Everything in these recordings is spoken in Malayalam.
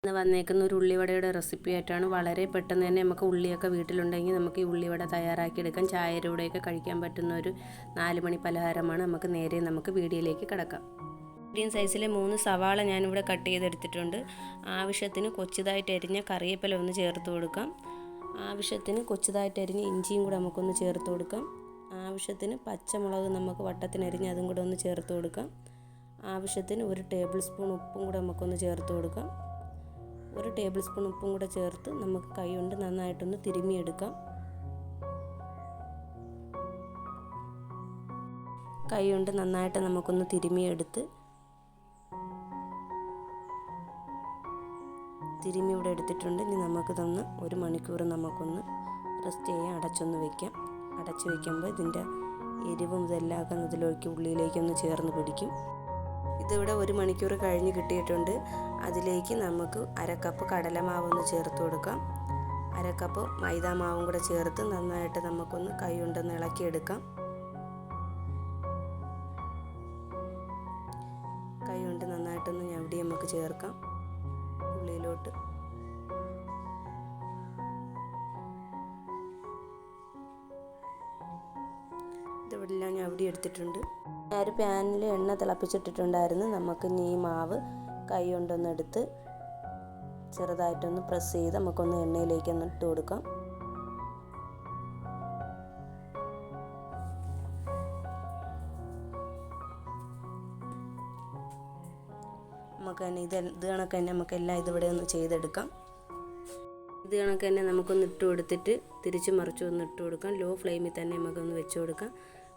ഇന്ന് വന്നേക്കുന്ന ഒരു ഉള്ളിവടയുടെ റെസിപ്പി ആയിട്ടാണ്. വളരെ പെട്ടെന്ന് തന്നെ നമുക്ക് ഉള്ളിയൊക്കെ വീട്ടിലുണ്ടെങ്കിൽ നമുക്ക് ഈ ഉള്ളിവട തയ്യാറാക്കിയെടുക്കാം. ചായയുടെ കൂടെയൊക്കെ കഴിക്കാൻ പറ്റുന്ന ഒരു 4 മണി പലഹാരമാണ്. നമുക്ക് വീഡിയോയിലേക്ക് കടക്കാം. മീഡിയം സൈസിലെ 3 സവാള ഞാനിവിടെ കട്ട് ചെയ്തെടുത്തിട്ടുണ്ട്. ആവശ്യത്തിന് കൊച്ചുതായിട്ട് അരിഞ്ഞ കറിവേപ്പില ഒന്ന് ചേർത്ത് കൊടുക്കാം. ആവശ്യത്തിന് കൊച്ചുതായിട്ട് അരിഞ്ഞ ഇഞ്ചിയും കൂടെ നമുക്കൊന്ന് ചേർത്ത് കൊടുക്കാം. ആവശ്യത്തിന് പച്ചമുളക് നമുക്ക് വട്ടത്തിനരിഞ്ഞ് അതും കൂടെ ഒന്ന് ചേർത്ത് കൊടുക്കാം. ആവശ്യത്തിന് 1 ടേബിൾ സ്പൂൺ ഉപ്പും കൂടെ നമുക്കൊന്ന് ചേർത്ത് കൊടുക്കാം. 1 ടേബിൾ സ്പൂൺ ഉപ്പും കൂടെ ചേർത്ത് നമുക്ക് കൈ കൊണ്ട് നന്നായിട്ടൊന്ന് തിരുമ്മിയെടുക്കാം. കൈ കൊണ്ട് നന്നായിട്ട് നമുക്കൊന്ന് തിരുമ്മി ഇവിടെ എടുത്തിട്ടുണ്ട്. ഇനി നമുക്കിതൊന്ന് 1 മണിക്കൂർ നമുക്കൊന്ന് റെസ്റ്റ് ചെയ്യാൻ അടച്ചൊന്ന് വയ്ക്കാം. അടച്ചു വയ്ക്കുമ്പോൾ ഇതിൻ്റെ എരിവും ഇതെല്ലാം ഇതിലേക്ക് ഉള്ളിയിലേക്കൊന്ന് ചേർന്ന് പിടിക്കും. ഇതിവിടെ 1 മണിക്കൂർ കഴിഞ്ഞ് കിട്ടിയിട്ടുണ്ട്. അതിലേക്ക് നമുക്ക് 1/2 കപ്പ് കടലമാവൊന്ന് ചേർത്ത് കൊടുക്കാം. 1/2 കപ്പ് മൈദാമാവും കൂടെ ചേർത്ത് നന്നായിട്ട് നമുക്കൊന്ന് കൈ കൊണ്ടൊന്ന് ഇളക്കിയെടുക്കാം. കൈ കൊണ്ട് നന്നായിട്ടൊന്ന് ഞവടി നമുക്ക് ചേർക്കാം ഉള്ളിയിലോട്ട്. ഇതെല്ലാം ഞവടി എടുത്തിട്ടുണ്ട്. ഒരു പാനിൽ എണ്ണ തിളപ്പിച്ചിട്ടിട്ടുണ്ടായിരുന്നു. നമുക്ക് ഈ മാവ് കൈ കൊണ്ടൊന്ന് എടുത്ത് ചെറുതായിട്ടൊന്ന് പ്രസ് ചെയ്ത് നമുക്കൊന്ന് എണ്ണയിലേക്കൊന്ന് ഇട്ട് കൊടുക്കാം. നമുക്ക് തന്നെ ഇത് കണക്ക് തന്നെ നമുക്കെല്ലാം ഇതിവിടെ ഒന്ന് ചെയ്തെടുക്കാം. ഇത് കണക്ക് തന്നെ നമുക്കൊന്ന് ഇട്ട് കൊടുത്തിട്ട് തിരിച്ച് മറിച്ച് ഒന്ന് ഇട്ട് കൊടുക്കാം. ലോ ഫ്ലെയിമിൽ തന്നെ നമുക്കൊന്ന് വെച്ച് കൊടുക്കാം.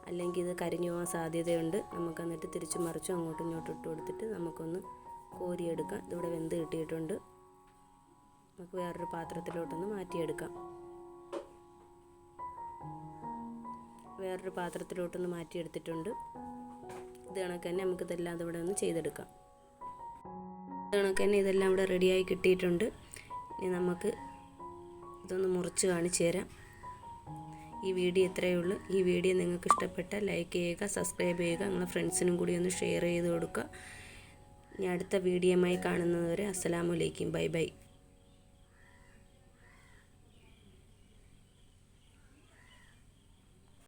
അല്ലെങ്കിൽ ഇത് കരിഞ്ഞു പോകാൻ സാധ്യതയുണ്ട്. നമുക്ക് എന്നിട്ട് തിരിച്ച് മറിച്ചും അങ്ങോട്ടും ഇങ്ങോട്ടും ഇട്ട് കൊടുത്തിട്ട് നമുക്കൊന്ന് കോരിയെടുക്കാം. ഇതിവിടെ വെന്ത് കിട്ടിയിട്ടുണ്ട്. നമുക്ക് വേറൊരു പാത്രത്തിലോട്ടൊന്ന് മാറ്റിയെടുക്കാം. മാറ്റിയെടുത്തിട്ടുണ്ട്. ഇത് കണക്ക് തന്നെ നമുക്കിതെല്ലാം ഇവിടെ ഒന്ന് ചെയ്തെടുക്കാം. ഇത് കണക്ക് തന്നെ ഇതെല്ലാം ഇവിടെ റെഡിയായി കിട്ടിയിട്ടുണ്ട്. ഇനി നമുക്ക് ഇതൊന്ന് മുറിച്ച് കാണിച്ചു തരാം. ഈ വീഡിയോ ഇത്രയേ ഉള്ളൂ. ഈ വീഡിയോ നിങ്ങൾക്ക് ഇഷ്ടപ്പെട്ടാൽ ലൈക്ക് ചെയ്യുക, സബ്സ്ക്രൈബ് ചെയ്യുക, നിങ്ങളുടെ ഫ്രണ്ട്സിനും കൂടി ഒന്ന് ഷെയർ ചെയ്ത് കൊടുക്കുക. ഇനി അടുത്ത വീഡിയോയുമായി കാണുന്നതുവരെ അസ്സലാമു അലൈക്കും. Bye bye.